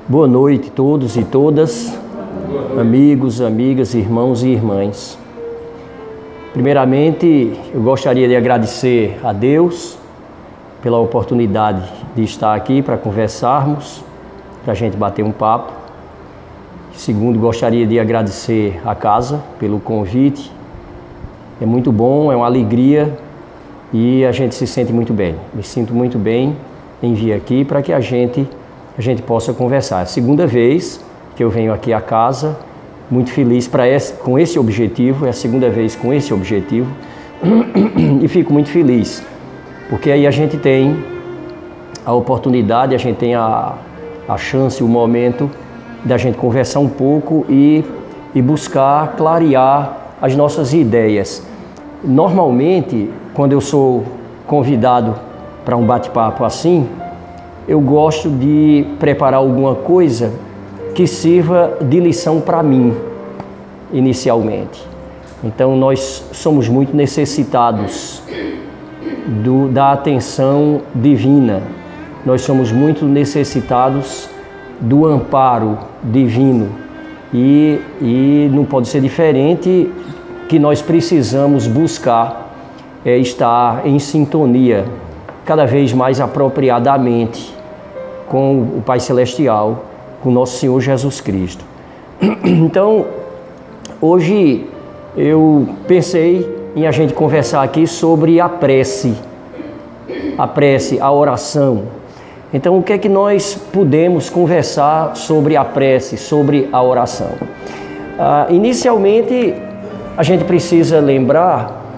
Boa noite a todos e todas, amigos, amigas, irmãos e irmãs. Primeiramente, eu gostaria de agradecer a Deus pela oportunidade de estar aqui para conversarmos, para a gente bater um papo. Segundo, gostaria de agradecer a casa pelo convite. É muito bom, é uma alegria e a gente se sente muito bem. Me sinto muito bem em vir aqui para que a gente possa conversar. É a segunda vez que eu venho aqui à casa, muito feliz com esse objetivo, é a segunda vez com esse objetivo e fico muito feliz, porque aí a gente tem a oportunidade, a gente tem a chance, o momento da gente conversar um pouco e buscar clarear as nossas ideias. Normalmente, quando eu sou convidado para um bate-papo assim, eu gosto de preparar alguma coisa que sirva de lição para mim, inicialmente. Então, nós somos muito necessitados da atenção divina. Nós somos muito necessitados do amparo divino. E não pode ser diferente que nós precisamos buscar estar em sintonia cada vez mais apropriadamente com o Pai Celestial, com nosso Senhor Jesus Cristo. Então, hoje eu pensei em a gente conversar aqui sobre a prece, a oração. Então, o que é que nós podemos conversar sobre a prece, sobre a oração? Inicialmente, a gente precisa lembrar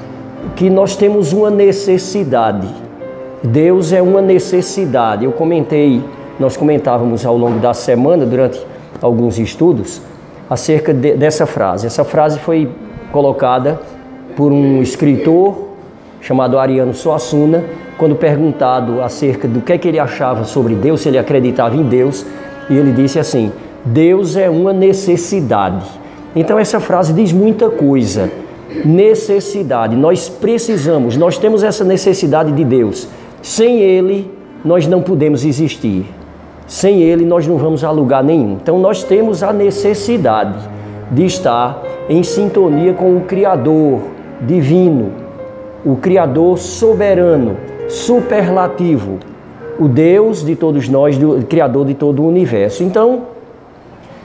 que nós temos uma necessidade. Deus é uma necessidade. Nós comentávamos ao longo da semana, durante alguns estudos, acerca dessa frase. Essa frase foi colocada por um escritor chamado Ariano Suassuna, quando perguntado acerca do que ele achava sobre Deus, se ele acreditava em Deus, e ele disse assim: Deus é uma necessidade. Então essa frase diz muita coisa. Necessidade, nós temos essa necessidade de Deus. Sem Ele, nós não podemos existir. Sem Ele, nós não vamos a lugar nenhum. Então, nós temos a necessidade de estar em sintonia com o Criador divino, o Criador soberano, superlativo, o Deus de todos nós, o Criador de todo o universo. Então,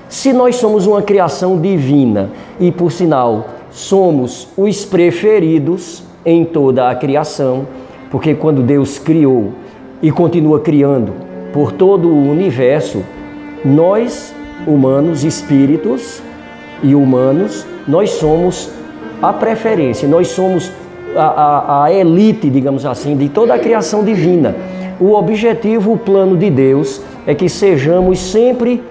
se nós somos uma criação divina e, por sinal, somos os preferidos em toda a criação, porque quando Deus criou e continua criando por todo o universo, nós, humanos, espíritos e humanos, nós somos a preferência, nós somos a elite, digamos assim, de toda a criação divina. O objetivo, o plano de Deus é que sejamos sempre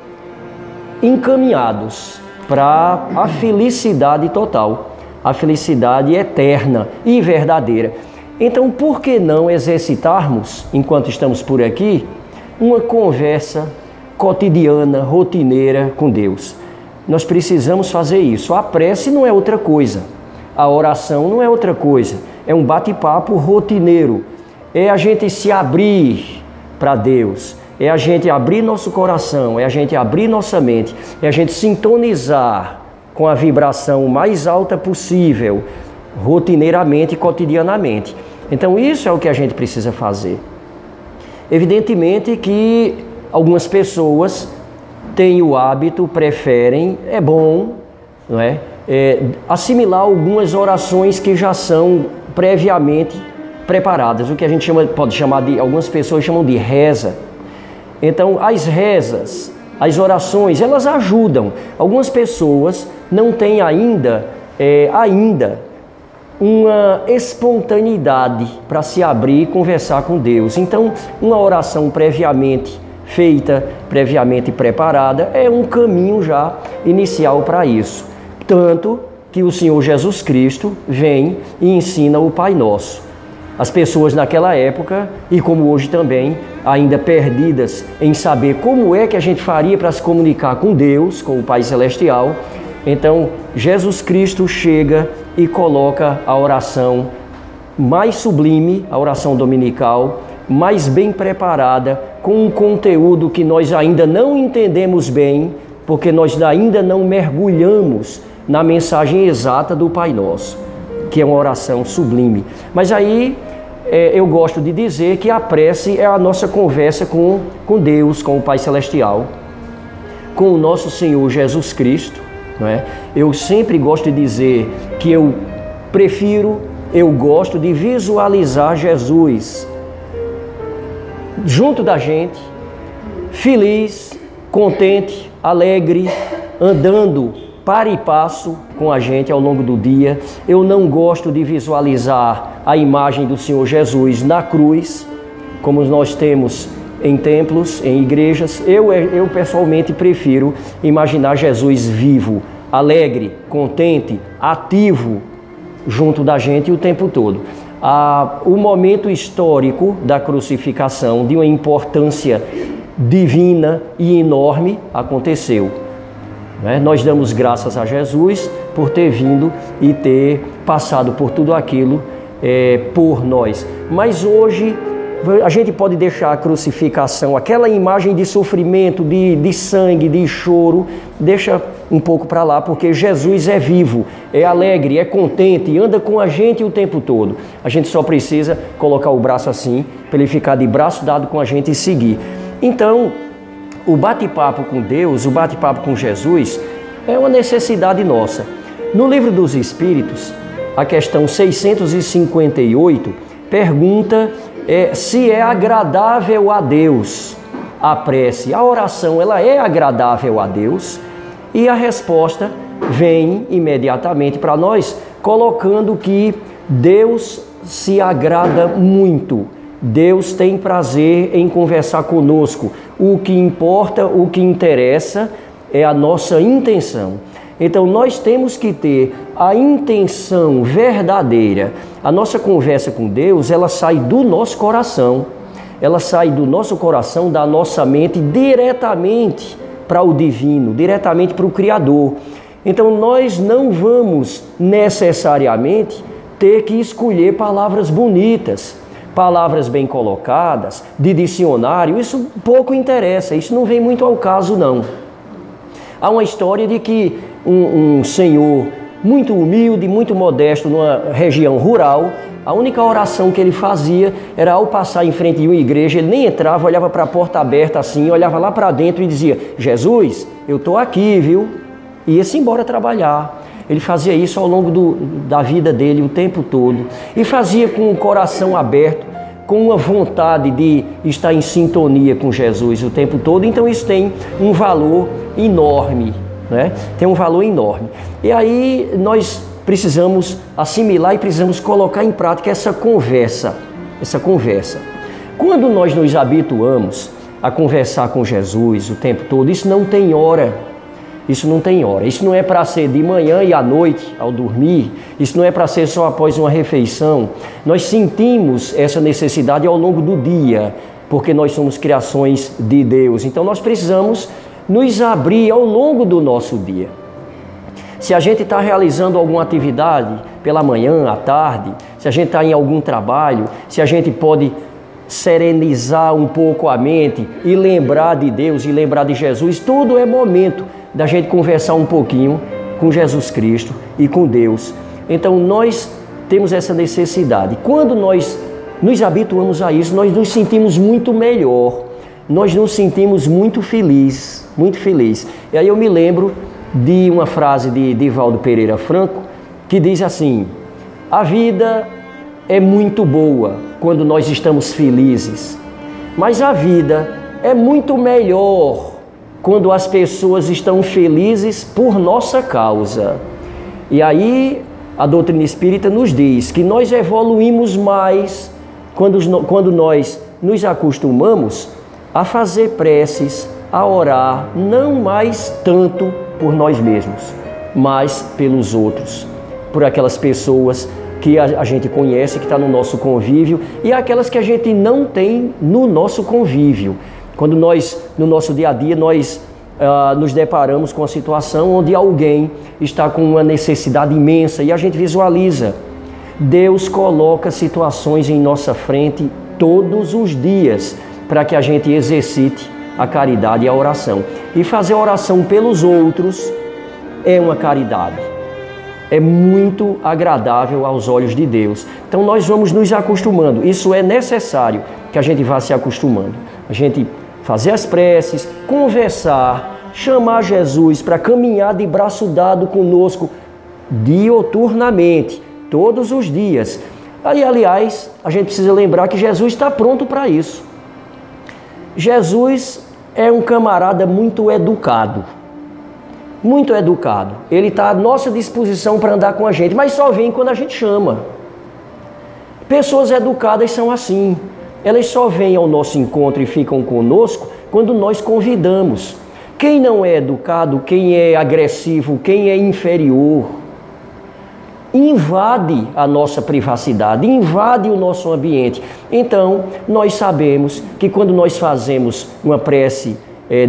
encaminhados para a felicidade total, a felicidade eterna e verdadeira. Então, por que não exercitarmos, enquanto estamos por aqui, uma conversa cotidiana, rotineira com Deus? Nós precisamos fazer isso. A prece não é outra coisa, a oração não é outra coisa, é um bate-papo rotineiro, é a gente se abrir para Deus, é a gente abrir nosso coração, é a gente abrir nossa mente, é a gente sintonizar com a vibração mais alta possível, rotineiramente e cotidianamente. Então isso é o que a gente precisa fazer. Evidentemente que algumas pessoas têm o hábito, preferem, é bom, não é? Assimilar algumas orações que já são previamente preparadas, o que a gente pode chamar de, algumas pessoas chamam de reza. Então as rezas, as orações, elas ajudam. Algumas pessoas não têm ainda uma espontaneidade para se abrir e conversar com Deus. Então, uma oração previamente feita, previamente preparada, é um caminho já inicial para isso. Tanto que o Senhor Jesus Cristo vem e ensina o Pai Nosso. As pessoas naquela época, e como hoje também, ainda perdidas em saber como é que a gente faria para se comunicar com Deus, com o Pai Celestial. Então, Jesus Cristo chega e coloca a oração mais sublime, a oração dominical, mais bem preparada com um conteúdo que nós ainda não entendemos bem, porque nós ainda não mergulhamos na mensagem exata do Pai Nosso, que é uma oração sublime. Mas aí eu gosto de dizer que a prece é a nossa conversa com Deus, com o Pai Celestial, com o nosso Senhor Jesus Cristo, não é? Eu sempre gosto de dizer que eu gosto de visualizar Jesus junto da gente, feliz, contente, alegre, andando para e passo com a gente ao longo do dia. Eu não gosto de visualizar a imagem do Senhor Jesus na cruz, como nós temos em templos, em igrejas. Eu pessoalmente prefiro imaginar Jesus vivo, alegre, contente, ativo junto da gente o tempo todo. O momento histórico da crucificação, de uma importância divina e enorme, aconteceu. Nós damos graças a Jesus por ter vindo e ter passado por tudo aquilo por nós. Mas hoje a gente pode deixar a crucificação, aquela imagem de sofrimento, de sangue, de choro, deixa um pouco para lá, porque Jesus é vivo, é alegre, é contente, anda com a gente o tempo todo. A gente só precisa colocar o braço assim, para ele ficar de braço dado com a gente e seguir. Então, o bate-papo com Deus, o bate-papo com Jesus, é uma necessidade nossa. No Livro dos Espíritos, a questão 658 pergunta se é agradável a Deus a prece. A oração, ela é agradável a Deus? E a resposta vem imediatamente para nós, colocando que Deus se agrada muito. Deus tem prazer em conversar conosco. O que importa, o que interessa é a nossa intenção. Então nós temos que ter a intenção verdadeira. A nossa conversa com Deus, ela sai do nosso coração. Ela sai do nosso coração, da nossa mente, diretamente para o divino, diretamente para o Criador. Então nós não vamos necessariamente ter que escolher palavras bonitas, palavras bem colocadas, de dicionário. Isso pouco interessa, isso não vem muito ao caso não. Há uma história de que um senhor muito humilde, muito modesto, numa região rural, a única oração que ele fazia era ao passar em frente de uma igreja, ele nem entrava, olhava para a porta aberta assim, olhava lá para dentro e dizia: Jesus, eu estou aqui, viu? E ia-se embora trabalhar. Ele fazia isso ao longo da vida dele o tempo todo. E fazia com o coração aberto, com uma vontade de estar em sintonia com Jesus o tempo todo. Então isso tem um valor enorme, né? Tem um valor enorme. E aí nós precisamos assimilar e precisamos colocar em prática essa conversa. Quando nós nos habituamos a conversar com Jesus o tempo todo, isso não tem hora. Isso não tem hora. Isso não é para ser de manhã e à noite, ao dormir. Isso não é para ser só após uma refeição. Nós sentimos essa necessidade ao longo do dia, porque nós somos criações de Deus. Então nós precisamos nos abrir ao longo do nosso dia. Se a gente está realizando alguma atividade pela manhã, à tarde, se a gente está em algum trabalho, se a gente pode serenizar um pouco a mente e lembrar de Deus e lembrar de Jesus, tudo é momento da gente conversar um pouquinho com Jesus Cristo e com Deus. Então nós temos essa necessidade. Quando nós nos habituamos a isso, nós nos sentimos muito melhor, nós nos sentimos muito felizes, muito felizes. E aí eu me lembro de uma frase de Divaldo Pereira Franco, que diz assim: a vida é muito boa quando nós estamos felizes, mas a vida é muito melhor quando as pessoas estão felizes por nossa causa. E aí a doutrina espírita nos diz que nós evoluímos mais quando nós nos acostumamos a fazer preces, a orar, não mais tanto por nós mesmos, mas pelos outros, por aquelas pessoas que a gente conhece, que está no nosso convívio, e aquelas que a gente não tem no nosso convívio. Quando nós, no nosso dia a dia, nós nos deparamos com a situação onde alguém está com uma necessidade imensa e a gente visualiza. Deus coloca situações em nossa frente todos os dias para que a gente exercite a caridade e a oração. E fazer oração pelos outros é uma caridade. É muito agradável aos olhos de Deus. Então nós vamos nos acostumando. Isso é necessário que a gente vá se acostumando. A gente fazer as preces, conversar, chamar Jesus para caminhar de braço dado conosco dioturnamente, todos os dias. Aí, aliás, a gente precisa lembrar que Jesus está pronto para isso. Jesus é um camarada muito educado. Muito educado. Ele está à nossa disposição para andar com a gente, mas só vem quando a gente chama. Pessoas educadas são assim. Elas só vêm ao nosso encontro e ficam conosco quando nós convidamos. Quem não é educado, quem é agressivo, quem é inferior, invade a nossa privacidade, invade o nosso ambiente. Então, nós sabemos que quando nós fazemos uma prece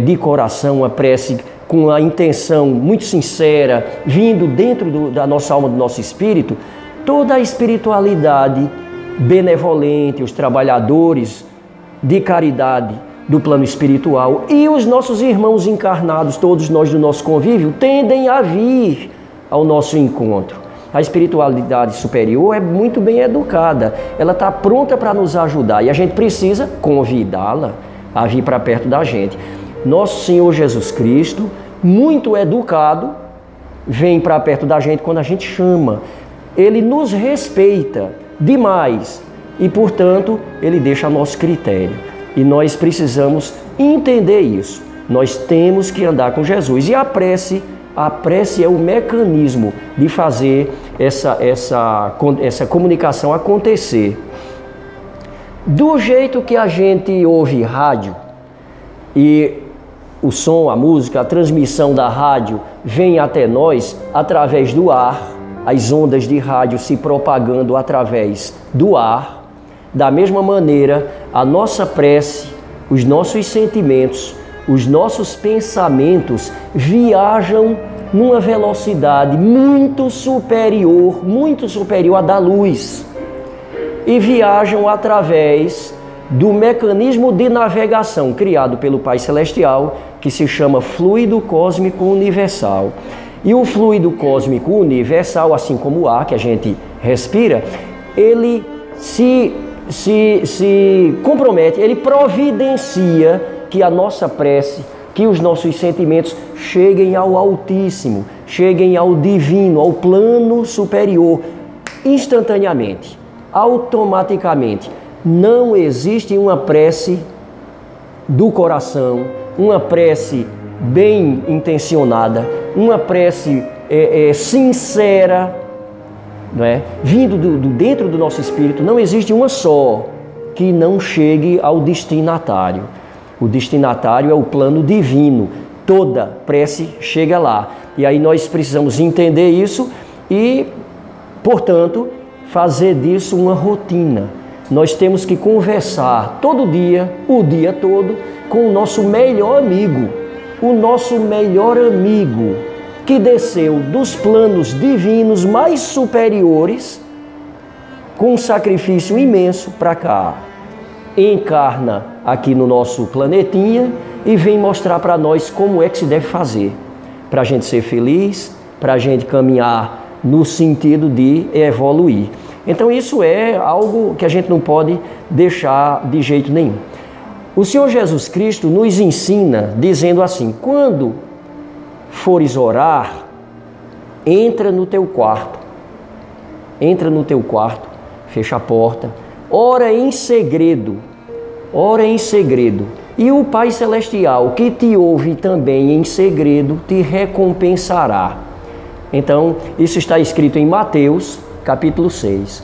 de coração, uma prece com a intenção muito sincera, vindo dentro da nossa alma, do nosso espírito, toda a espiritualidade benevolente, os trabalhadores de caridade do plano espiritual e os nossos irmãos encarnados, todos nós do nosso convívio, tendem a vir ao nosso encontro. A espiritualidade superior é muito bem educada, ela está pronta para nos ajudar e a gente precisa convidá-la a vir para perto da gente. Nosso Senhor Jesus Cristo, muito educado, vem para perto da gente quando a gente chama. Ele nos respeita demais e, portanto, ele deixa a nosso critério. E nós precisamos entender isso. Nós temos que andar com Jesus. E a prece é o mecanismo de fazer essa comunicação acontecer. Do jeito que a gente ouve rádio e o som, a música, a transmissão da rádio vem até nós através do ar, as ondas de rádio se propagando através do ar. Da mesma maneira, a nossa prece, os nossos sentimentos, os nossos pensamentos viajam numa velocidade muito superior à da luz. E viajam através do mecanismo de navegação criado pelo Pai Celestial, que se chama fluido cósmico universal. E o fluido cósmico universal, assim como o ar que a gente respira, ele se compromete, ele providencia que a nossa prece, que os nossos sentimentos cheguem ao Altíssimo, cheguem ao Divino, ao plano superior, instantaneamente, automaticamente. Não existe uma prece do coração, uma prece bem intencionada, uma prece sincera, não é? Vindo dentro do nosso espírito, não existe uma só que não chegue ao destinatário. O destinatário é o plano divino. Toda prece chega lá. E aí nós precisamos entender isso e, portanto, fazer disso uma rotina. Nós temos que conversar todo dia, o dia todo, com o nosso melhor amigo. O nosso melhor amigo que desceu dos planos divinos mais superiores com um sacrifício imenso para cá. Encarna aqui no nosso planetinha e vem mostrar para nós como é que se deve fazer para a gente ser feliz, para a gente caminhar no sentido de evoluir. Então isso é algo que a gente não pode deixar de jeito nenhum. O Senhor Jesus Cristo nos ensina dizendo assim: quando fores orar, entra no teu quarto, fecha a porta, ora em segredo, e o Pai Celestial que te ouve também em segredo te recompensará. Então, isso está escrito em Mateus, capítulo 6.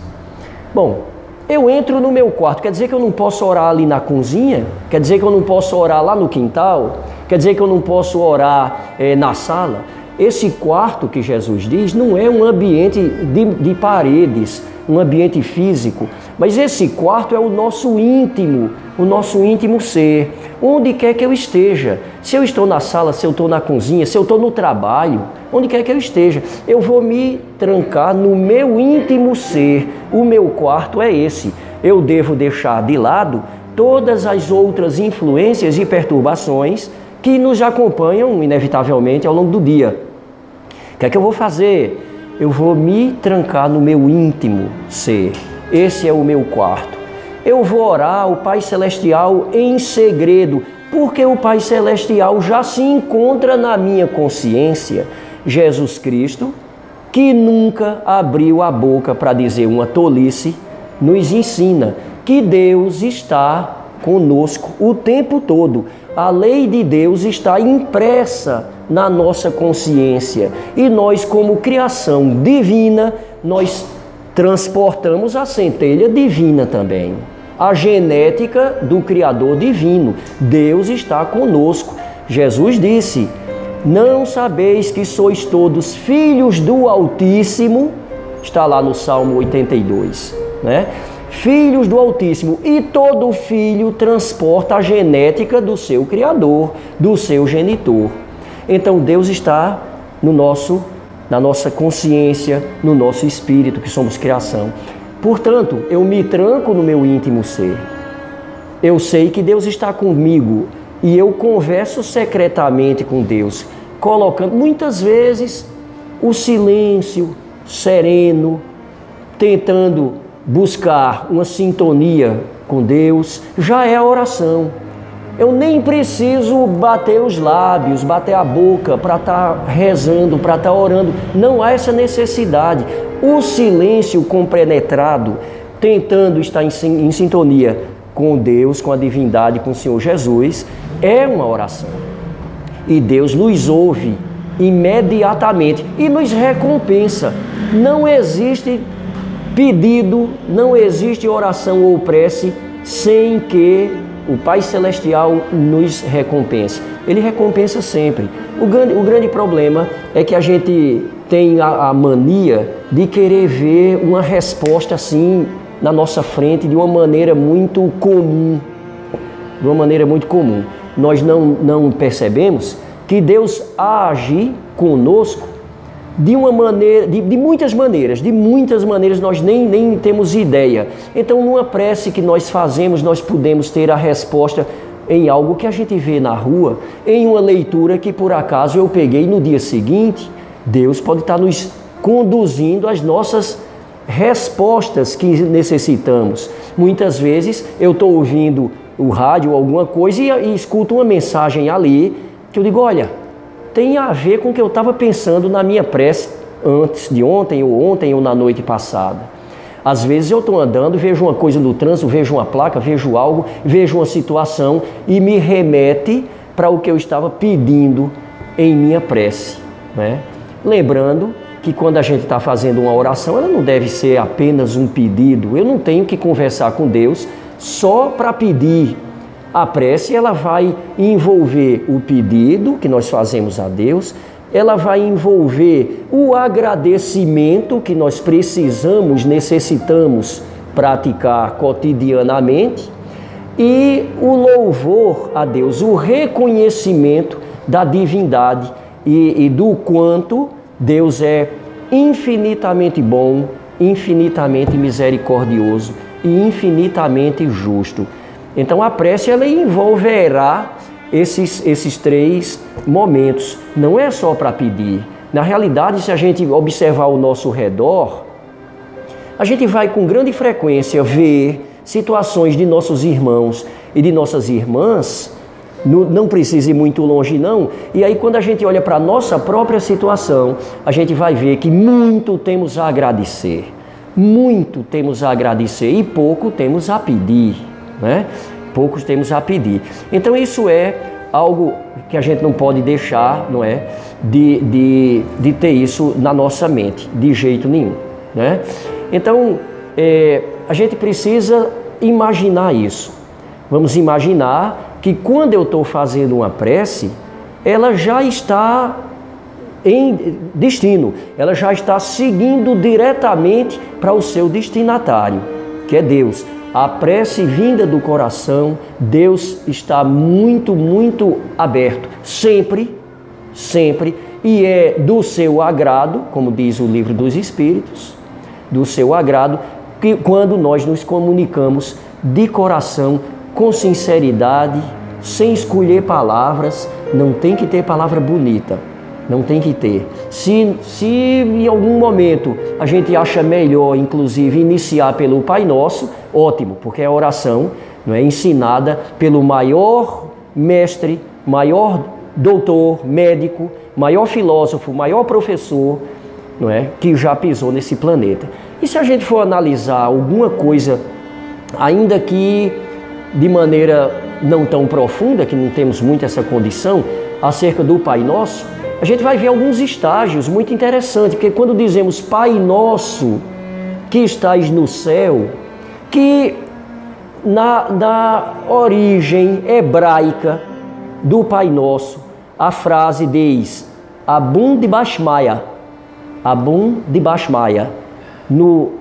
Bom, eu entro no meu quarto, quer dizer que eu não posso orar ali na cozinha? Quer dizer que eu não posso orar lá no quintal? Quer dizer que eu não posso orar na sala? Esse quarto que Jesus diz não é um ambiente de paredes, um ambiente físico, mas esse quarto é o nosso íntimo ser, onde quer que eu esteja. Se eu estou na sala, se eu estou na cozinha, se eu estou no trabalho, onde quer que eu esteja, eu vou me trancar no meu íntimo ser. O meu quarto é esse. Eu devo deixar de lado todas as outras influências e perturbações que nos acompanham inevitavelmente ao longo do dia. O que é que eu vou fazer? Eu vou me trancar no meu íntimo ser. Esse é o meu quarto. Eu vou orar ao Pai Celestial em segredo, porque o Pai Celestial já se encontra na minha consciência. Jesus Cristo, que nunca abriu a boca para dizer uma tolice, nos ensina que Deus está conosco o tempo todo. A lei de Deus está impressa na nossa consciência e nós, como criação divina, nós transportamos a centelha divina também. A genética do Criador divino. Deus está conosco. Jesus disse: não sabeis que sois todos filhos do Altíssimo? Está lá no Salmo 82, né? Filhos do Altíssimo, e todo filho transporta a genética do seu Criador, do seu genitor. Então Deus está na nossa consciência, no nosso espírito, que somos criação. Portanto, eu me tranco no meu íntimo ser. Eu sei que Deus está comigo e eu converso secretamente com Deus, colocando muitas vezes o silêncio sereno, tentando buscar uma sintonia com Deus, já é a oração. Eu nem preciso bater os lábios, bater a boca para estar rezando, para estar orando. Não há essa necessidade. O silêncio compenetrado, tentando estar em sintonia com Deus, com a divindade, com o Senhor Jesus, é uma oração. E Deus nos ouve imediatamente e nos recompensa. Não existe pedido, não existe oração ou prece sem que o Pai Celestial nos recompense. Ele recompensa sempre. O grande problema é que a gente tem a mania de querer ver uma resposta assim na nossa frente de uma maneira muito comum. De uma maneira muito comum. Nós não percebemos que Deus age conosco de uma maneira, de muitas maneiras nós nem temos ideia. Então, numa prece que nós fazemos, nós podemos ter a resposta em algo que a gente vê na rua, em uma leitura que por acaso eu peguei no dia seguinte. Deus pode estar nos conduzindo às nossas respostas que necessitamos. Muitas vezes eu estou ouvindo o rádio ou alguma coisa e escuto uma mensagem ali que eu digo, olha, tem a ver com o que eu estava pensando na minha prece antes de ontem ou na noite passada. Às vezes eu estou andando, vejo uma coisa no trânsito, vejo uma placa, vejo algo, vejo uma situação e me remete para o que eu estava pedindo em minha prece, né? Lembrando que quando a gente está fazendo uma oração, ela não deve ser apenas um pedido. Eu não tenho que conversar com Deus só para pedir. A prece, ela vai envolver o pedido que nós fazemos a Deus, ela vai envolver o agradecimento que nós necessitamos praticar cotidianamente e o louvor a Deus, o reconhecimento da divindade e do quanto Deus é infinitamente bom, infinitamente misericordioso e infinitamente justo. Então a prece ela envolverá esses três momentos. Não é só para pedir. Na realidade, se a gente observar ao nosso redor, a gente vai com grande frequência ver situações de nossos irmãos e de nossas irmãs, não precisa ir muito longe não, e aí quando a gente olha para a nossa própria situação, a gente vai ver que muito temos a agradecer. Muito temos a agradecer e pouco temos a pedir. Né? Poucos temos a pedir. Então isso é algo que a gente não pode deixar, não é, de ter isso na nossa mente, de jeito nenhum, né? Então a gente precisa imaginar isso. Vamos imaginar que quando eu estou fazendo uma prece, ela já está em destino, ela já está seguindo diretamente para o seu destinatário, que é Deus. A prece vinda do coração, Deus está muito, muito aberto, sempre, e é do seu agrado, como diz o livro dos Espíritos, do seu agrado, que quando nós nos comunicamos de coração com sinceridade, sem escolher palavras. Não tem que ter palavra bonita, não tem que ter. Se em algum momento a gente acha melhor, inclusive, iniciar pelo Pai Nosso, ótimo, porque a oração não é ensinada pelo maior mestre, maior doutor, médico, maior filósofo, maior professor, não é, que já pisou nesse planeta. E se a gente for analisar alguma coisa, ainda que de maneira não tão profunda, que não temos muito essa condição, acerca do Pai Nosso, a gente vai ver alguns estágios muito interessantes, porque quando dizemos Pai Nosso que estais no céu, que na origem hebraica do Pai Nosso, a frase diz Abum de Bashmaya, Abum de Bashmaya, no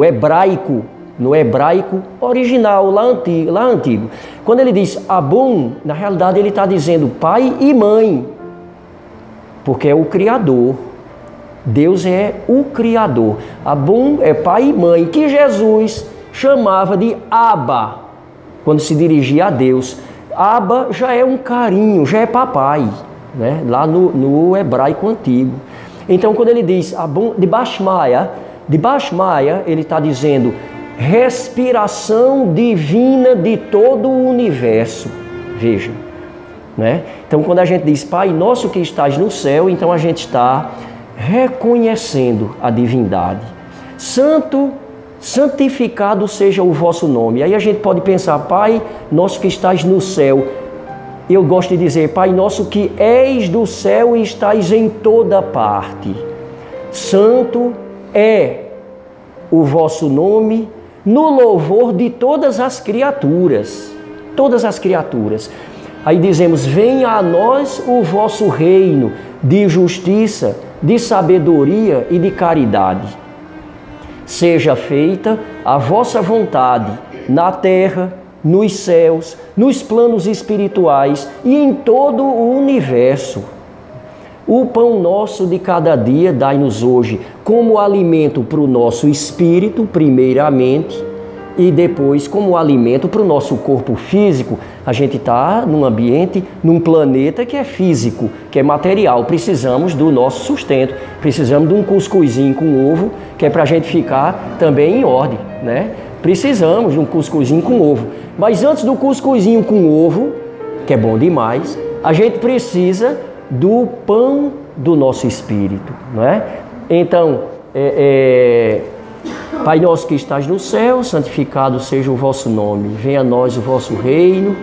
hebraico original, lá antigo. Quando ele diz Abum, na realidade ele está dizendo pai e mãe, porque é o Criador. Deus é o Criador. Abum é pai e mãe, que Jesus chamava de Abba, quando se dirigia a Deus. Abba já é um carinho, já é papai, né? Lá no hebraico antigo. Então, quando ele diz Abum de Bashmaya, ele está dizendo respiração divina de todo o universo. Veja, né? Então, quando a gente diz Pai Nosso que estás no céu, então a gente está reconhecendo a divindade. Santificado seja o vosso nome. Aí a gente pode pensar, Pai Nosso que estás no céu. Eu gosto de dizer, Pai Nosso que és do céu e estás em toda parte. Santo é o vosso nome no louvor de todas as criaturas. Todas as criaturas. Aí dizemos, venha a nós o vosso reino de justiça, de sabedoria e de caridade. Seja feita a vossa vontade na terra, nos céus, nos planos espirituais e em todo o universo. O pão nosso de cada dia dai-nos hoje como alimento para o nosso espírito, primeiramente, e depois como alimento para o nosso corpo físico. A gente está num ambiente, num planeta que é físico, que é material. Precisamos do nosso sustento, precisamos de um cuscuzinho com ovo, que é para a gente ficar também em ordem, né? Precisamos de um cuscuzinho com ovo. Mas antes do cuscuzinho com ovo, que é bom demais, a gente precisa do pão do nosso espírito, não é? Então, Pai Nosso que estás no céu, santificado seja o vosso nome. Venha a nós o vosso reino,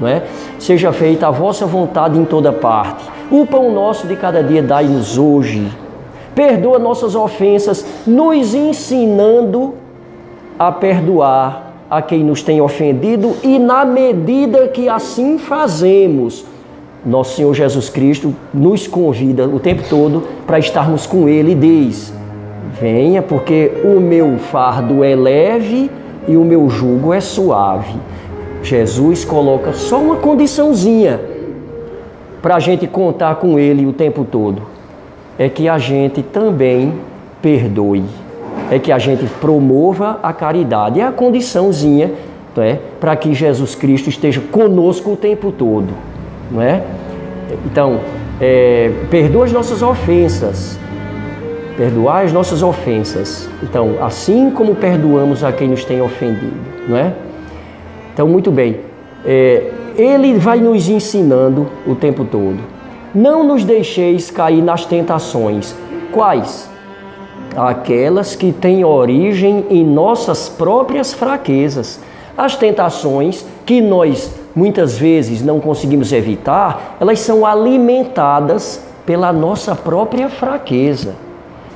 não é? Seja feita a vossa vontade em toda parte. O pão nosso de cada dia dai-nos hoje. Perdoa nossas ofensas, nos ensinando a perdoar a quem nos tem ofendido, e na medida que assim fazemos, nosso Senhor Jesus Cristo nos convida o tempo todo para estarmos com Ele e diz, venha, porque o meu fardo é leve e o meu jugo é suave. Jesus coloca só uma condiçãozinha para a gente contar com Ele o tempo todo. É que a gente também perdoe. É que a gente promova a caridade. É a condiçãozinha, não é, para que Jesus Cristo esteja conosco o tempo todo. Não é? Então, perdoa as nossas ofensas. Perdoar as nossas ofensas. Então, assim como perdoamos a quem nos tem ofendido, não é? Então, muito bem. Ele vai nos ensinando o tempo todo. Não nos deixeis cair nas tentações. Quais? Aquelas que têm origem em nossas próprias fraquezas. As tentações que nós muitas vezes não conseguimos evitar, elas são alimentadas pela nossa própria fraqueza.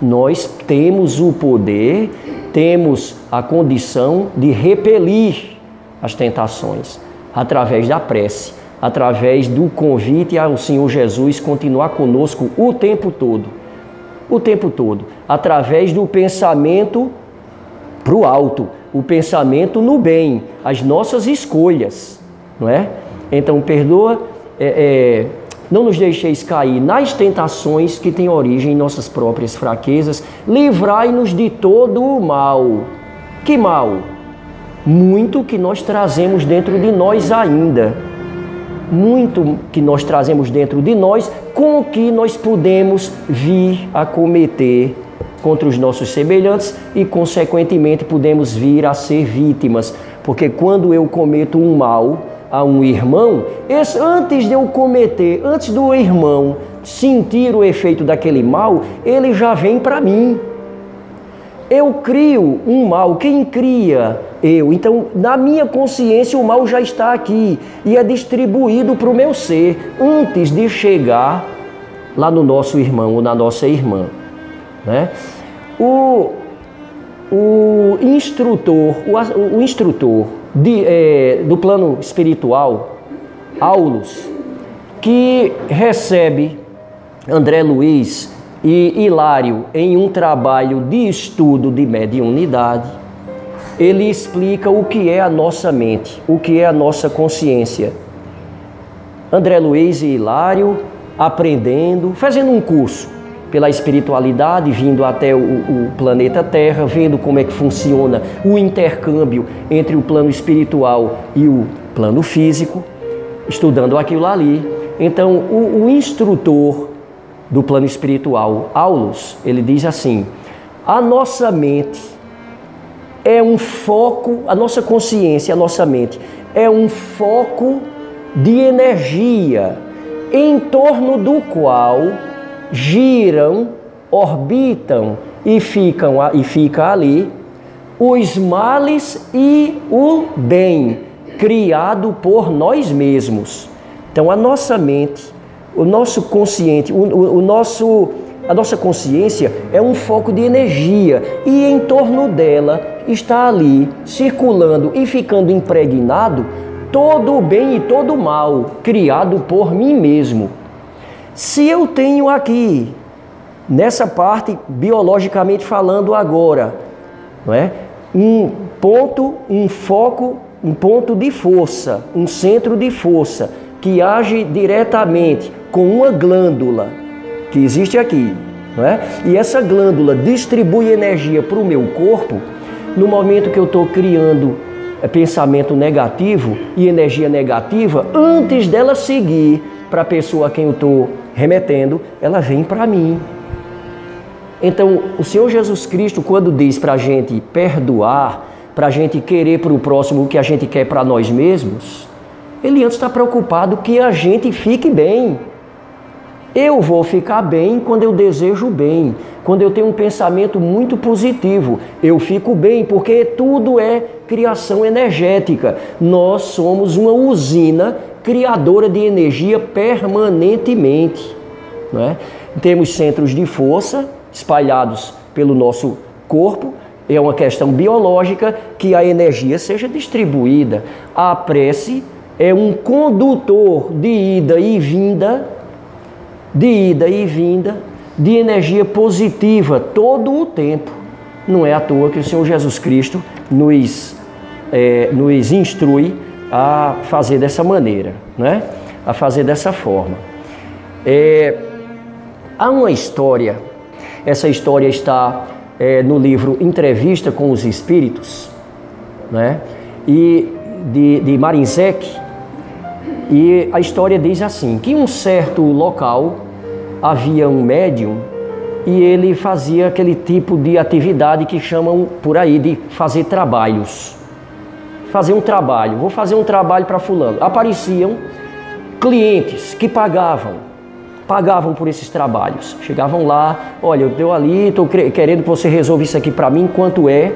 Nós temos o poder, temos a condição de repelir as tentações através da prece, através do convite ao Senhor Jesus continuar conosco o tempo todo, através do pensamento para o alto, o pensamento no bem, as nossas escolhas, não é? Então, perdoa, não nos deixeis cair nas tentações que têm origem em nossas próprias fraquezas, livrai-nos de todo o mal. Que mal? muito que nós trazemos dentro de nós ainda. Muito que nós trazemos dentro de nós, com o que nós podemos vir a cometer contra os nossos semelhantes e, consequentemente, podemos vir a ser vítimas. Porque quando eu cometo um mal a um irmão, antes de eu cometer, antes do irmão sentir o efeito daquele mal, ele já vem para mim. Eu crio um mal, quem cria? Eu. Então, na minha consciência, o mal já está aqui e é distribuído para o meu ser antes de chegar lá no nosso irmão ou na nossa irmã, né? O instrutor do plano espiritual, Aulus, que recebe André Luiz e Hilário em um trabalho de estudo de mediunidade, ele explica o que é a nossa mente, o que é a nossa consciência. André Luiz e Hilário aprendendo, fazendo um curso pela espiritualidade, vindo até o planeta Terra, vendo como é que funciona o intercâmbio entre o plano espiritual e o plano físico, estudando aquilo ali. Então, o instrutor do plano espiritual, Aulus, ele diz assim: a nossa mente é um foco, a nossa consciência, a nossa mente é um foco de energia em torno do qual giram, orbitam e fica ali os males e o bem criado por nós mesmos. Então, a nossa mente, o nosso consciente, a nossa consciência é um foco de energia e em torno dela está ali circulando e ficando impregnado todo o bem e todo o mal criado por mim mesmo. Se eu tenho aqui, nessa parte biologicamente falando agora, não é? Um ponto, um foco, um ponto de força, um centro de força que age diretamente com uma glândula que existe aqui, não é? E essa glândula distribui energia para o meu corpo. No momento que eu estou criando pensamento negativo e energia negativa, antes dela seguir para a pessoa a quem eu estou remetendo, ela vem para mim. Então, o Senhor Jesus Cristo, quando diz para a gente perdoar, para a gente querer para o próximo o que a gente quer para nós mesmos, Ele antes está preocupado que a gente fique bem. Eu vou ficar bem quando eu desejo bem, quando eu tenho um pensamento muito positivo. Eu fico bem porque tudo é criação energética. Nós somos uma usina criadora de energia permanentemente, não é? Temos centros de força espalhados pelo nosso corpo. É uma questão biológica que a energia seja distribuída. A prece é um condutor de ida e vinda, de energia positiva todo o tempo. Não é à toa que o Senhor Jesus Cristo nos instrui a fazer dessa maneira, né? A fazer dessa forma. Há uma história, essa história está no livro Entrevista com os Espíritos, né? E de Marinzec, e a história diz assim, que em um certo local havia um médium e ele fazia aquele tipo de atividade que chamam por aí de fazer trabalhos. Fazer um trabalho, vou fazer um trabalho para fulano. Apareciam clientes que pagavam por esses trabalhos. Chegavam lá, olha, eu ali, estou querendo que você resolva isso aqui para mim, quanto é?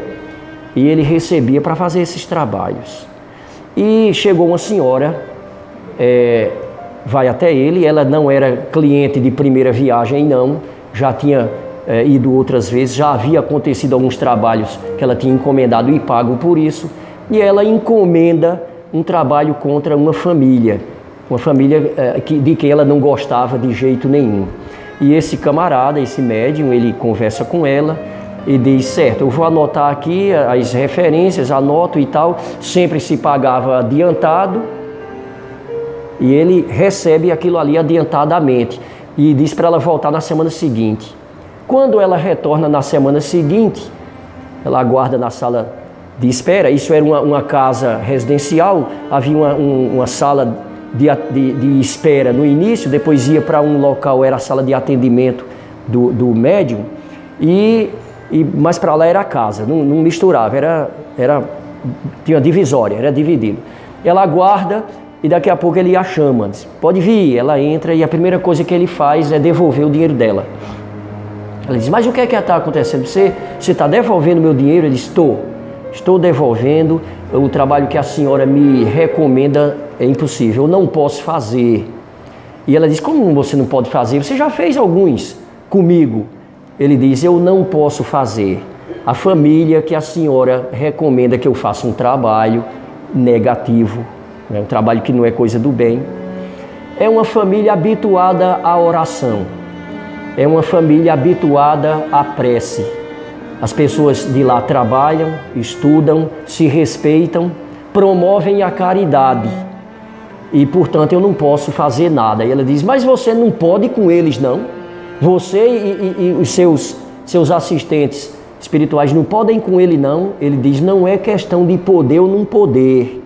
E ele recebia para fazer esses trabalhos. E chegou uma senhora, vai até ele, ela não era cliente de primeira viagem não, já tinha ido outras vezes, já havia acontecido alguns trabalhos que ela tinha encomendado e pago por isso, e ela encomenda um trabalho contra uma família de quem ela não gostava de jeito nenhum. E esse camarada, esse médium, ele conversa com ela e diz, certo, eu vou anotar aqui as referências, anoto e tal, sempre se pagava adiantado, e ele recebe aquilo ali adiantadamente e diz para ela voltar na semana seguinte. Quando ela retorna na semana seguinte, ela aguarda na sala de espera. Isso era uma casa residencial, havia uma sala de espera no início, depois ia para um local, era a sala de atendimento do médium, e mais para lá era a casa, não misturava, tinha divisória, era dividido. Ela aguarda e daqui a pouco ele a chama, diz, pode vir, ela entra e a primeira coisa que ele faz é devolver o dinheiro dela. Ela diz, mas o que é que está acontecendo? Você está devolvendo meu dinheiro? Ele diz, estou devolvendo, o trabalho que a senhora me recomenda é impossível, eu não posso fazer. E ela diz, como você não pode fazer? Você já fez alguns comigo. Ele diz, eu não posso fazer. A família que a senhora recomenda que eu faça um trabalho negativo, um trabalho que não é coisa do bem, é uma família habituada à oração, é uma família habituada à prece. As pessoas de lá trabalham, estudam, se respeitam, promovem a caridade e, portanto, eu não posso fazer nada. E ela diz, mas você não pode com eles, não? Você e os seus assistentes espirituais não podem com ele, não? Ele diz, não é questão de poder ou não poder.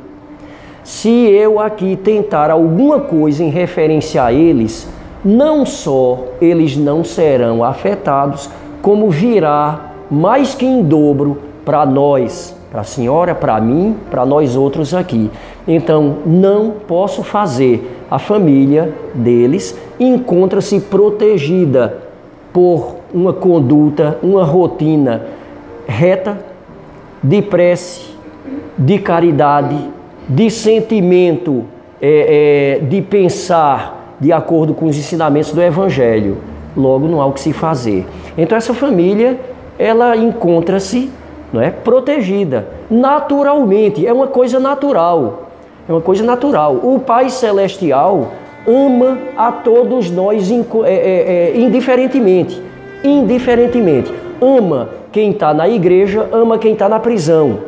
Se eu aqui tentar alguma coisa em referência a eles, não só eles não serão afetados, como virá mais que em dobro para nós, para a senhora, para mim, para nós outros aqui. Então, não posso fazer. A família deles encontra-se protegida por uma conduta, uma rotina reta, de prece, de caridade, de sentimento, de pensar de acordo com os ensinamentos do Evangelho. Logo, não há o que se fazer. Então, essa família, ela encontra-se, não é, protegida, naturalmente, é uma coisa natural, é uma coisa natural. O Pai Celestial ama a todos nós indiferentemente, ama quem está na igreja, ama quem está na prisão,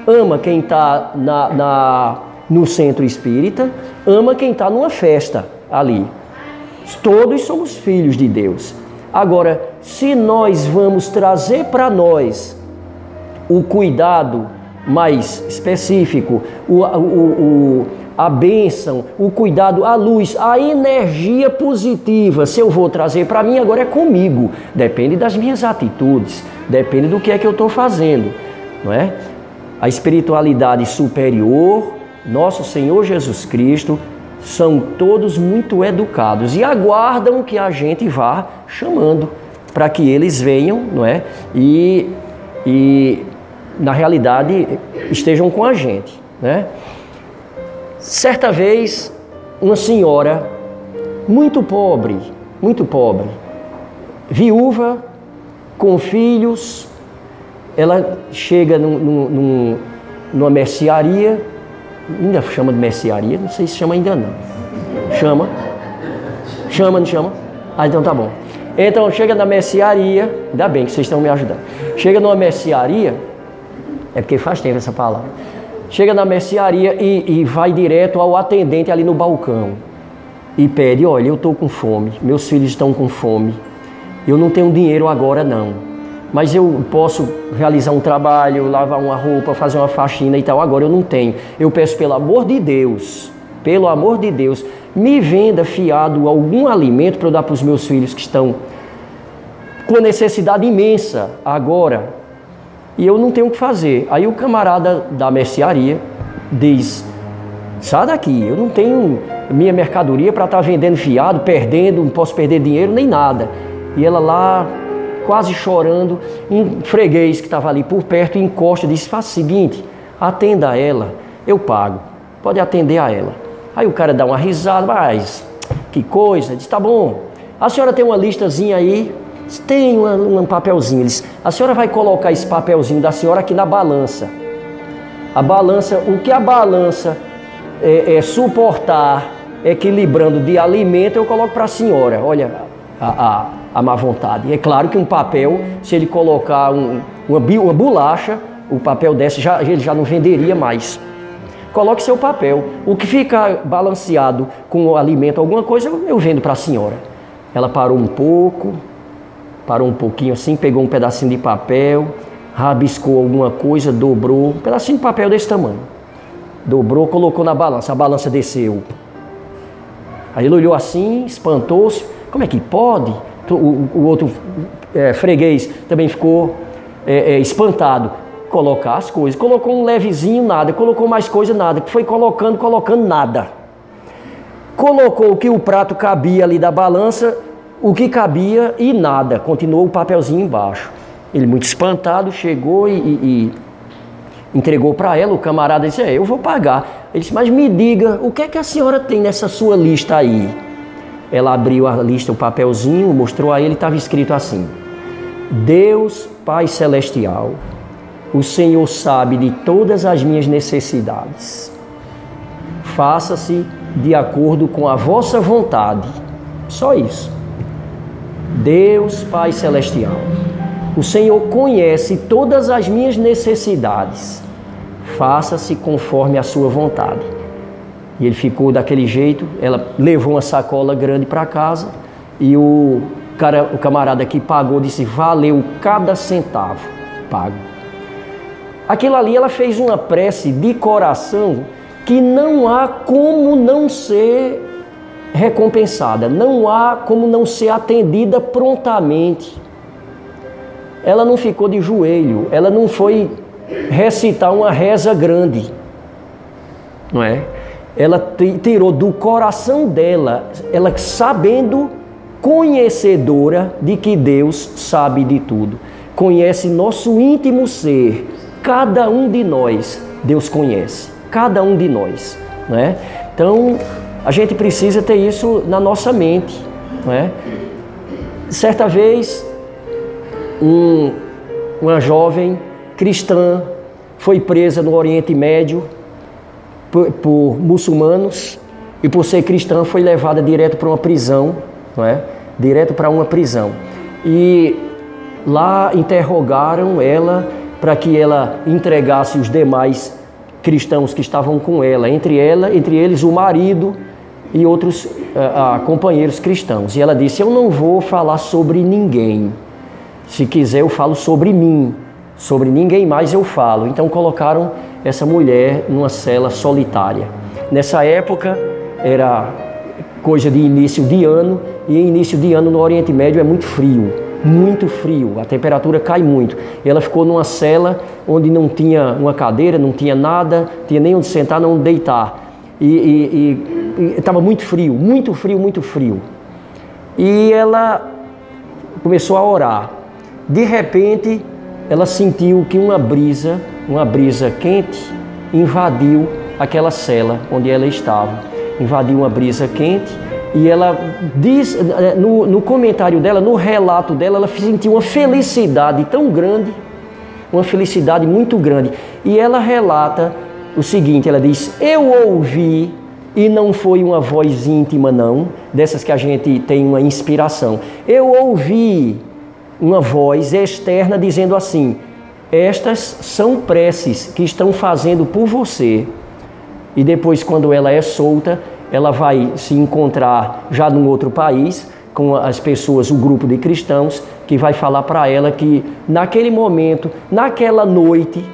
ama quem está no centro espírita, ama quem está numa festa ali. Todos somos filhos de Deus. Agora, se nós vamos trazer para nós o cuidado mais específico, a bênção, o cuidado, a luz, a energia positiva, se eu vou trazer para mim, agora é comigo. Depende das minhas atitudes, depende do que é que eu estou fazendo, não é? A espiritualidade superior, nosso Senhor Jesus Cristo, são todos muito educados e aguardam que a gente vá chamando para que eles venham, não é? E na realidade estejam com a gente, né? Certa vez, uma senhora muito pobre, viúva, com filhos, ela chega numa mercearia, ainda chama de mercearia, não sei se chama ainda não. Chama, não chama? Ah, então tá bom. Então chega na mercearia, ainda bem que vocês estão me ajudando. Chega numa mercearia, é porque faz tempo essa palavra. Chega na mercearia e vai direto ao atendente ali no balcão e pede, olha, eu estou com fome, meus filhos estão com fome, eu não tenho dinheiro agora não, mas eu posso realizar um trabalho, lavar uma roupa, fazer uma faxina e tal, agora eu não tenho. Eu peço pelo amor de Deus, me venda fiado algum alimento para eu dar para os meus filhos que estão com necessidade imensa agora. E eu não tenho o que fazer. Aí o camarada da mercearia diz, sai daqui, eu não tenho minha mercadoria para estar vendendo fiado, perdendo, não posso perder dinheiro nem nada. E ela lá, quase chorando, um freguês que estava ali por perto, encosta e diz, faz o seguinte, atenda a ela, eu pago, pode atender a ela. Aí o cara dá uma risada, mas que coisa, diz, tá bom, a senhora tem uma listazinha aí? Tem um papelzinho. Ele diz, a senhora vai colocar esse papelzinho da senhora aqui na balança. A balança, o que a balança suportar, equilibrando de alimento, eu coloco para a senhora. Olha a má vontade. É claro que um papel, se ele colocar uma bolacha, o papel desse ele já não venderia mais. Coloque seu papel. O que fica balanceado com o alimento, alguma coisa, eu vendo para a senhora. Ela parou um pouquinho assim, pegou um pedacinho de papel, rabiscou alguma coisa, dobrou, um pedacinho de papel desse tamanho. Dobrou, colocou na balança, a balança desceu. Aí ele olhou assim, espantou-se, como é que pode? O outro freguês também ficou espantado. Colocar as coisas, colocou um levezinho, nada, colocou mais coisa, nada, foi colocando nada. Colocou o que o prato cabia ali da balança, o que cabia e nada, continuou o papelzinho embaixo. Ele muito espantado chegou e entregou para ela, o camarada disse, eu vou pagar. Ele disse, mas me diga, o que é que a senhora tem nessa sua lista aí? Ela abriu a lista, o papelzinho, mostrou a ele, estava escrito assim: Deus Pai Celestial, o Senhor sabe de todas as minhas necessidades. Faça-se de acordo com a vossa vontade. Só isso. Deus Pai Celestial, o Senhor conhece todas as minhas necessidades. Faça-se conforme a sua vontade. E ele ficou daquele jeito. Ela levou uma sacola grande para casa e o camarada que pagou disse, valeu cada centavo pago. Aquilo ali, ela fez uma prece de coração que não há como não ser recompensada, não há como não ser atendida prontamente. Ela não ficou de joelho, ela não foi recitar uma reza grande, não é? Ela tirou do coração dela, ela sabendo, conhecedora de que Deus sabe de tudo, conhece nosso íntimo ser, cada um de nós, Deus conhece, cada um de nós, não é? Então, a gente precisa ter isso na nossa mente, não é? Certa vez, uma jovem cristã foi presa no Oriente Médio por muçulmanos e por ser cristã foi levada direto para uma prisão, não é? Direto para uma prisão. E lá interrogaram ela para que ela entregasse os demais cristãos que estavam com ela, entre eles o marido e outros companheiros cristãos. E ela disse, eu não vou falar sobre ninguém. Se quiser eu falo sobre mim, sobre ninguém mais eu falo. Então colocaram essa mulher numa cela solitária. Nessa época era coisa de início de ano, e início de ano no Oriente Médio é muito frio, a temperatura cai muito. E ela ficou numa cela onde não tinha uma cadeira, não tinha nada, não tinha nem onde sentar, nem onde deitar. E estava muito frio. E ela começou a orar. De repente, ela sentiu que uma brisa quente invadiu aquela cela onde ela estava. Invadiu uma brisa quente e ela diz, no comentário dela, no relato dela, ela sentiu uma felicidade tão grande, uma felicidade muito grande. E ela relata o seguinte, ela diz, eu ouvi, e não foi uma voz íntima não, dessas que a gente tem uma inspiração, eu ouvi uma voz externa dizendo assim, estas são preces que estão fazendo por você. E depois, quando ela é solta, ela vai se encontrar já num outro país, com as pessoas, o grupo de cristãos, que vai falar para ela que naquele momento, naquela noite,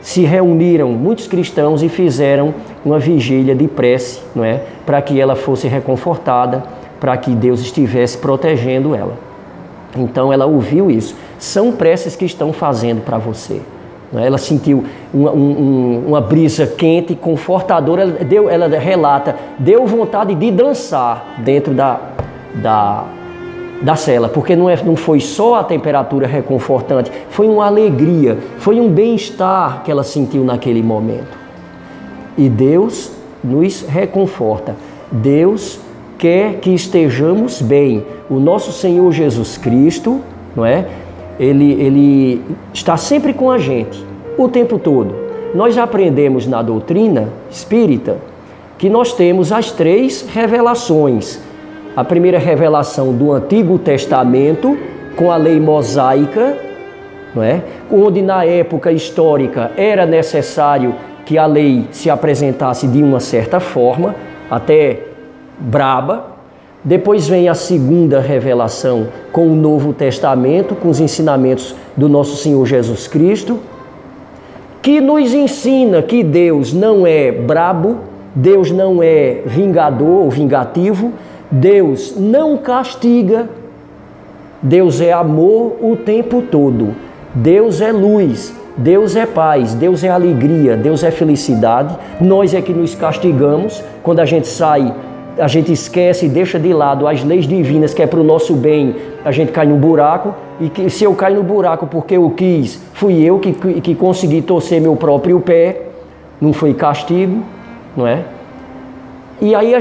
se reuniram muitos cristãos e fizeram uma vigília de prece, não é? Para que ela fosse reconfortada, para que Deus estivesse protegendo ela. Então ela ouviu isso. São preces que estão fazendo para você. Ela sentiu uma brisa quente, confortadora. Ela relata, deu vontade de dançar dentro da cela, porque não foi só a temperatura reconfortante, foi uma alegria, foi um bem-estar que ela sentiu naquele momento. E Deus nos reconforta. Deus quer que estejamos bem. O nosso Senhor Jesus Cristo, não é? Ele está sempre com a gente, o tempo todo. Nós aprendemos na doutrina espírita que nós temos as 3 revelações. A primeira revelação do Antigo Testamento, com a lei mosaica, não é? Onde na época histórica era necessário que a lei se apresentasse de uma certa forma, até braba. Depois vem a segunda revelação com o Novo Testamento, com os ensinamentos do nosso Senhor Jesus Cristo, que nos ensina que Deus não é brabo, Deus não é vingador ou vingativo, Deus não castiga, Deus é amor o tempo todo, Deus é luz, Deus é paz, Deus é alegria, Deus é felicidade. Nós é que nos castigamos quando a gente sai, a gente esquece e deixa de lado as leis divinas que é para o nosso bem, a gente cai num buraco, e que, se eu caio no buraco porque eu quis, fui eu que consegui torcer meu próprio pé, não foi castigo, não é? E aí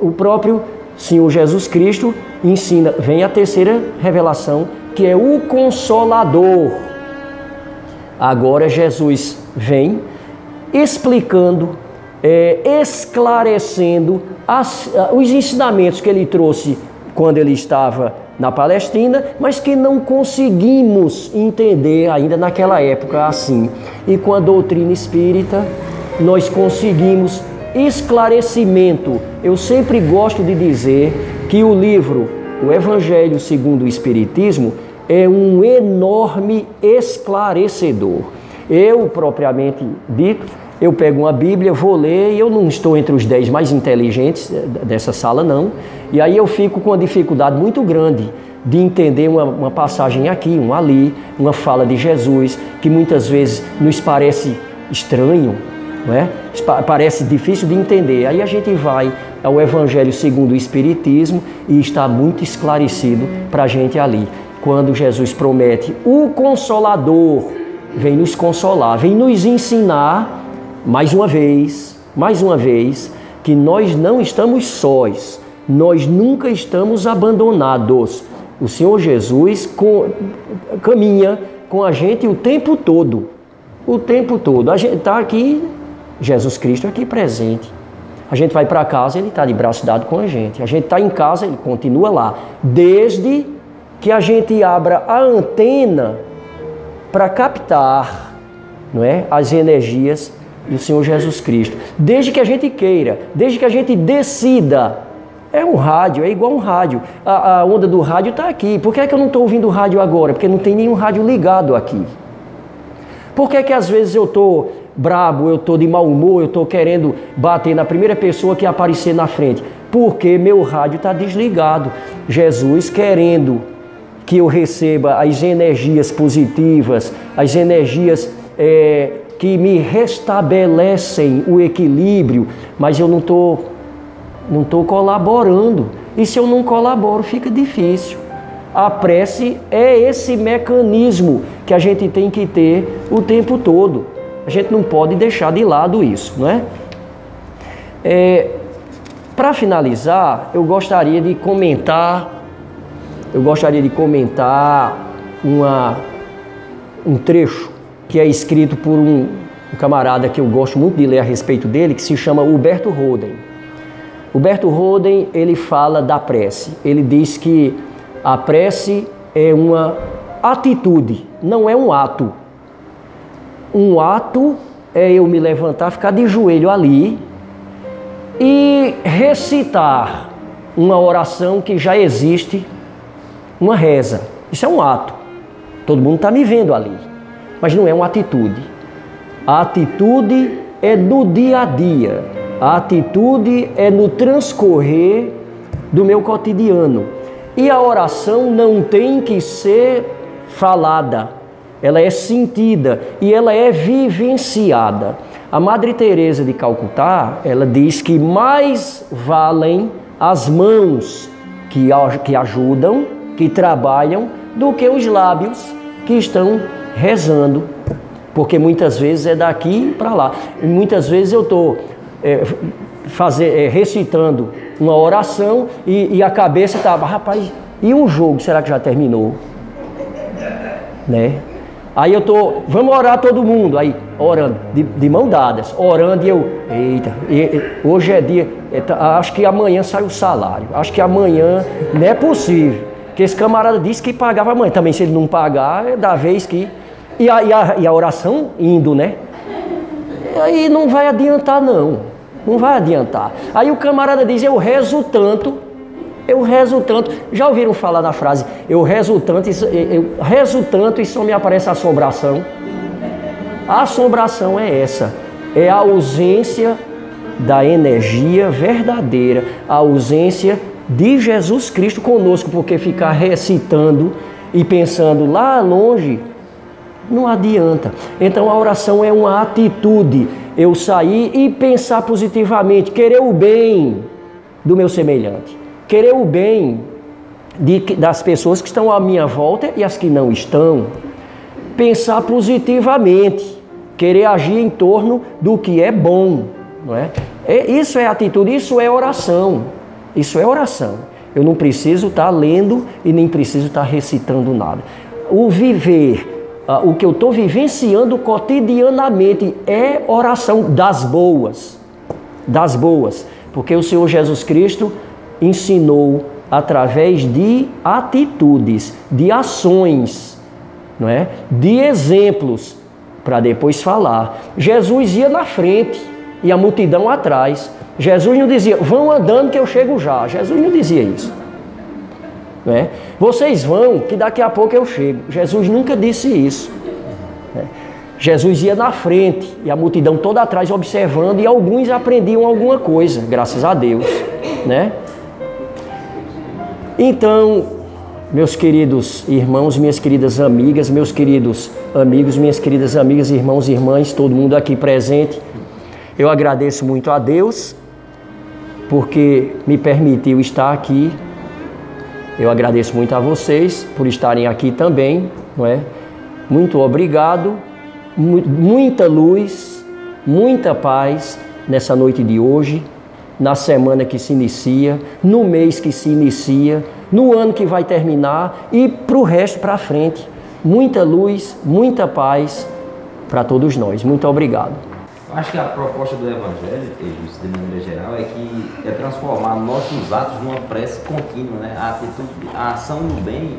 o próprio Senhor Jesus Cristo ensina, vem a terceira revelação, que é o Consolador. Agora Jesus vem explicando, esclarecendo os ensinamentos que ele trouxe quando ele estava na Palestina, mas que não conseguimos entender ainda naquela época assim. E com a doutrina espírita, nós conseguimos esclarecimento. Eu sempre gosto de dizer que o livro, o Evangelho segundo o Espiritismo, é um enorme esclarecedor. Eu, propriamente dito, eu pego uma Bíblia, vou ler, e eu não estou entre os 10 mais inteligentes dessa sala, não. E aí eu fico com uma dificuldade muito grande de entender uma passagem aqui, uma ali, uma fala de Jesus, que muitas vezes nos parece estranho, não é? Parece difícil de entender. Aí a gente vai ao Evangelho segundo o Espiritismo e está muito esclarecido para a gente ali. Quando Jesus promete o Consolador, vem nos consolar, vem nos ensinar, mais uma vez, que nós não estamos sós, nós nunca estamos abandonados. O Senhor Jesus caminha com a gente o tempo todo. A gente está aqui, Jesus Cristo aqui presente. A gente vai para casa, Ele está de braço dado com a gente. A gente está em casa, Ele continua lá. Desde que a gente abra a antena para captar, não é, as energias do Senhor Jesus Cristo. Desde que a gente queira, desde que a gente decida. É um rádio, é igual um rádio. A onda do rádio está aqui. Por que é que eu não estou ouvindo o rádio agora? Porque não tem nenhum rádio ligado aqui. Por que é que às vezes eu estou brabo, eu estou de mau humor, eu estou querendo bater na primeira pessoa que aparecer na frente? Porque meu rádio está desligado. Jesus querendo que eu receba as energias positivas, as energias que me restabelecem o equilíbrio, mas eu não estou colaborando. E se eu não colaboro, fica difícil. A prece é esse mecanismo que a gente tem que ter o tempo todo. A gente não pode deixar de lado isso, não é? Para finalizar, eu gostaria de comentar um trecho que é escrito por um camarada que eu gosto muito de ler a respeito dele, que se chama Huberto Roden. Huberto Roden, ele fala da prece. Ele diz que a prece é uma atitude, não é um ato. Um ato é eu me levantar, ficar de joelho ali e recitar uma oração que já existe, uma reza. Isso é um ato. Todo mundo está me vendo ali, mas não é uma atitude. A atitude é no dia a dia. A atitude é no transcorrer do meu cotidiano. E a oração não tem que ser falada, ela é sentida e ela é vivenciada. A Madre Teresa de Calcutá, ela diz que mais valem as mãos que ajudam, que trabalham, do que os lábios que estão rezando. Porque muitas vezes é daqui para lá. E muitas vezes eu estou recitando uma oração e a cabeça está, rapaz, e um jogo, será que já terminou? Né? Aí eu estou, vamos orar todo mundo, aí orando, de mão dadas, orando e eu, eita, hoje é dia, acho que amanhã sai o salário, acho que amanhã não é possível, porque esse camarada disse que pagava amanhã, também se ele não pagar, é da vez que, e a oração indo, né? Aí não vai adiantar não vai adiantar. Aí o camarada diz, eu rezo tanto, Eu rezo tanto. Já ouviram falar da frase, eu rezo tanto e só me aparece assombração? A assombração é essa, é a ausência da energia verdadeira, a ausência de Jesus Cristo conosco, porque ficar recitando e pensando lá longe, não adianta. Então a oração é uma atitude, eu sair e pensar positivamente, querer o bem do meu semelhante, querer o bem das pessoas que estão à minha volta e as que não estão, pensar positivamente, querer agir em torno do que é bom, não é? Isso é atitude, isso é oração, isso é oração. Eu não preciso estar lendo e nem preciso estar recitando nada. O viver, o que eu estou vivenciando cotidianamente é oração das boas, porque o Senhor Jesus Cristo ensinou através de atitudes, de ações, não é? De exemplos, para depois falar. Jesus ia na frente e a multidão atrás. Jesus não dizia, vão andando que eu chego já. Jesus não dizia isso. Não é? Vocês vão que daqui a pouco eu chego. Jesus nunca disse isso. Jesus ia na frente e a multidão toda atrás observando e alguns aprendiam alguma coisa, graças a Deus, né? Então, meus queridos irmãos, minhas queridas amigas, meus queridos amigos, minhas queridas amigas, irmãos e irmãs, todo mundo aqui presente, eu agradeço muito a Deus porque me permitiu estar aqui. Eu agradeço muito a vocês por estarem aqui também, não é? Muito obrigado, muita luz, muita paz nessa noite de hoje, na semana que se inicia, no mês que se inicia, no ano que vai terminar e para o resto para frente. Muita luz, muita paz para todos nós. Muito obrigado. Eu acho que a proposta do Evangelho, de maneira geral, é transformar nossos atos numa prece contínua, né? A ação do bem,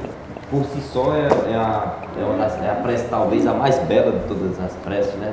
por si só, é a prece talvez a mais bela de todas as preces, né?